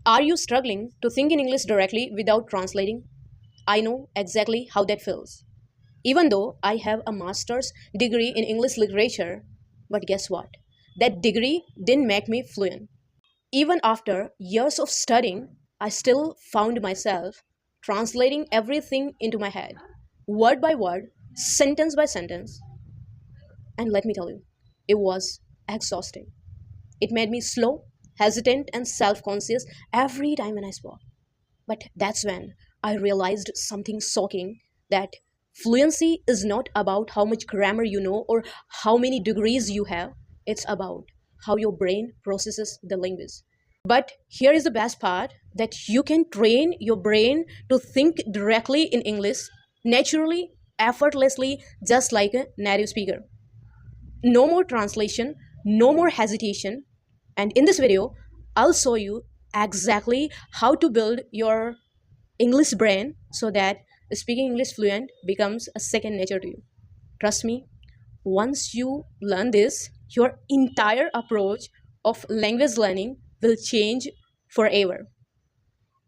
Are you struggling to think in English directly without translating? I know exactly how that feels. Even though I have a master's degree in English literature, but guess what? That degree didn't make me fluent. Even after years of studying, I still found myself translating everything into my head, word by word, sentence by sentence. And let me tell you, it was exhausting. It made me slow, hesitant, and self conscious every time when I spoke. But that's when I realized something shocking, that fluency is not about how much grammar you know or how many degrees you have. It's about how your brain processes the language. But here is the best part, that you can train your brain to think directly in English, naturally, effortlessly, just like a native speaker. No more translation, no more hesitation. And in this video, I'll show you exactly how to build your English brain so that speaking English fluent becomes a second nature to you. Trust me, once you learn this, your entire approach of language learning will change forever.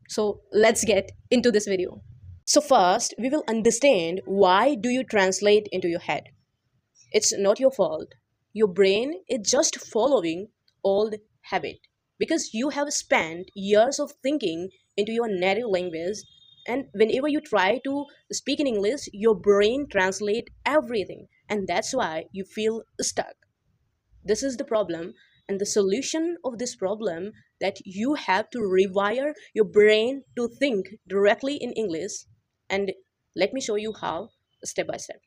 So let's get into this video. So first, we will understand why do you translate into your head. It's not your fault. Your brain is just following old habit because you have spent years of thinking into your native language, and whenever you try to speak in English, your brain translate everything, and that's why you feel stuck. This is the problem, and the solution of this problem, that you have to rewire your brain to think directly in English. And let me show you how, step by step.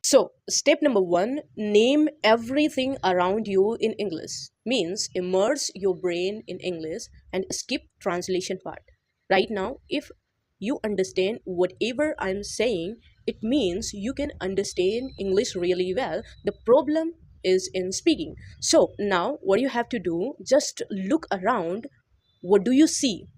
So, step number one, name everything around you in English. Means immerse your brain in English and skip translation part. Right now, if you understand whatever I'm saying, it means you can understand English really well. The problem is in speaking. So, now what you have to do, just look around. What do you see?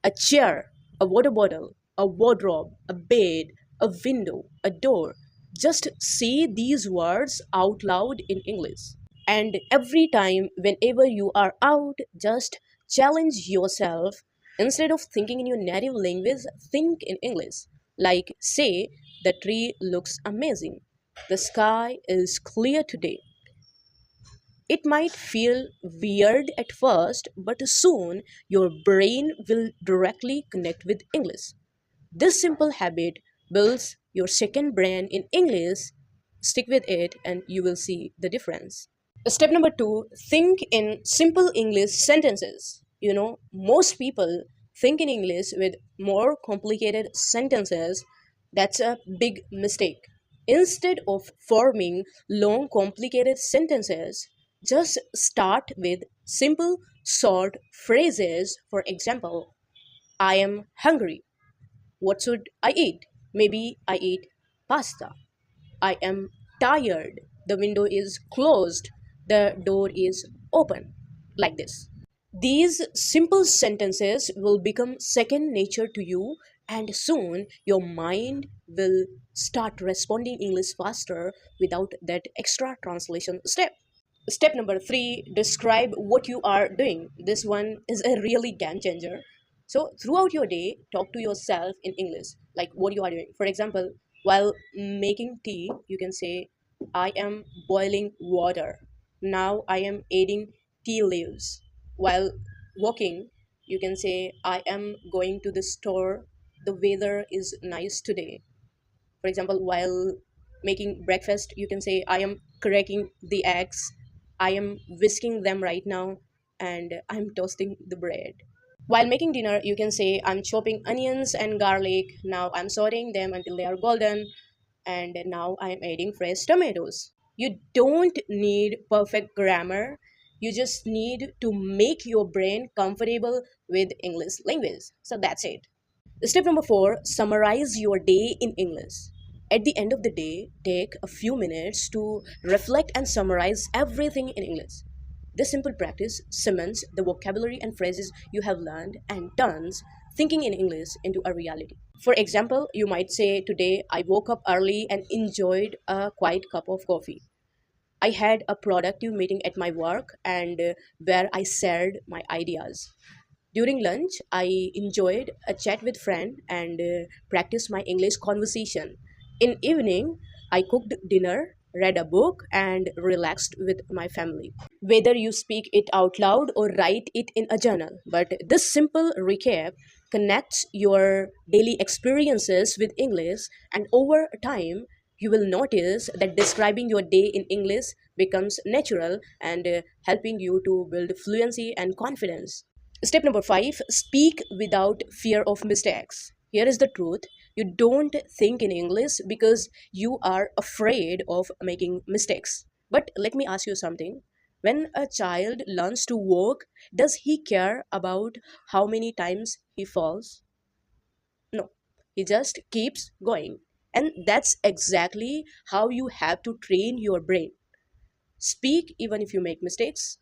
A chair, a water bottle, a wardrobe, a bed, a window, a door. Just say these words out loud in English. And every time, whenever you are out, just challenge yourself. Instead of thinking in your native language, think in English. Like, say, the tree looks amazing. The sky is clear today. It might feel weird at first, but soon your brain will directly connect with English. This simple habit builds your second brain in English. Stick with it and you will see the difference. Step number two, think in simple English sentences. Most people think in English with more complicated sentences. That's a big mistake. Instead of forming long, complicated sentences, just start with simple, short phrases. For example, I am hungry. What should I eat? Maybe I eat pasta. I am tired. The window is closed. The door is open. Like this. These simple sentences will become second nature to you, and soon your mind will start responding English faster without that extra translation step. Step number three, describe what you are doing. This one is a really game changer. So, throughout your day, talk to yourself in English, like what you are doing. For example, while making tea, you can say, I am boiling water. Now I am adding tea leaves. While walking, you can say, I am going to the store. The weather is nice today. For example, while making breakfast, you can say, I am cracking the eggs, I am whisking them right now, and I'm toasting the bread. While making dinner, you can say, I'm chopping onions and garlic, now I'm sauteing them until they are golden, and now I'm adding fresh tomatoes. You don't need perfect grammar, you just need to make your brain comfortable with English language. So that's it. Step number four, summarize your day in English. At the end of the day, take a few minutes to reflect and summarize everything in English. This simple practice cements the vocabulary and phrases you have learned and turns thinking in English into a reality. For example, you might say, today I woke up early and enjoyed a quiet cup of coffee. I had a productive meeting at my work and where I shared my ideas. During lunch, I enjoyed a chat with friend and practiced my English conversation. In evening, I cooked dinner, read a book, and relaxed with my family. Whether you speak it out loud or write it in a journal. But this simple recap connects your daily experiences with English, and over time, you will notice that describing your day in English becomes natural and helping you to build fluency and confidence. Step number five, speak without fear of mistakes. Here is the truth. You don't think in English because you are afraid of making mistakes. But let me ask you something. When a child learns to walk, does he care about how many times he falls? No. He just keeps going. And that's exactly how you have to train your brain. Speak even if you make mistakes.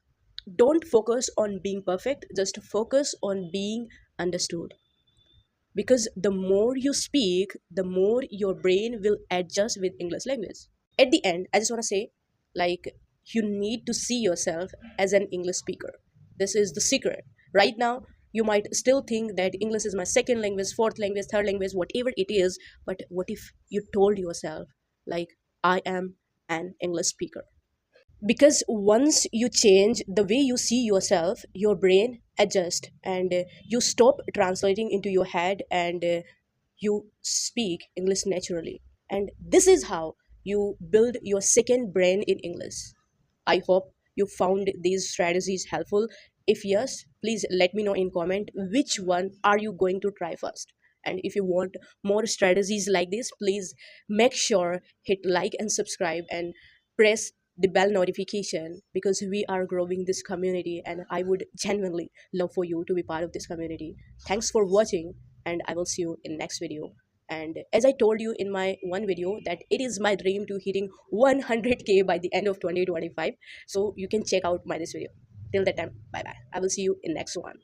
Don't focus on being perfect, just focus on being understood. Because the more you speak, the more your brain will adjust with English language. At the end, I just want to say, like, you need to see yourself as an English speaker. This is the secret. Right now, you might still think that English is my second language, fourth language, third language, whatever it is. But what if you told yourself, like, I am an English speaker? Because once you change the way you see yourself, your brain adjusts and you stop translating into your head and you speak English naturally. And this is how you build your second brain in English. I hope you found these strategies helpful. If yes, please let me know in comment which one are you going to try first. And if you want more strategies like this, please make sure hit like and subscribe and press the bell notification, because we are growing this community and I would genuinely love for you to be part of this community. Thanks for watching, and I will see you in next video. And as I told you in my one video that it is my dream to hitting 100k by the end of 2025, so you can check out my this video. Till that time, bye bye. I will see you in next one.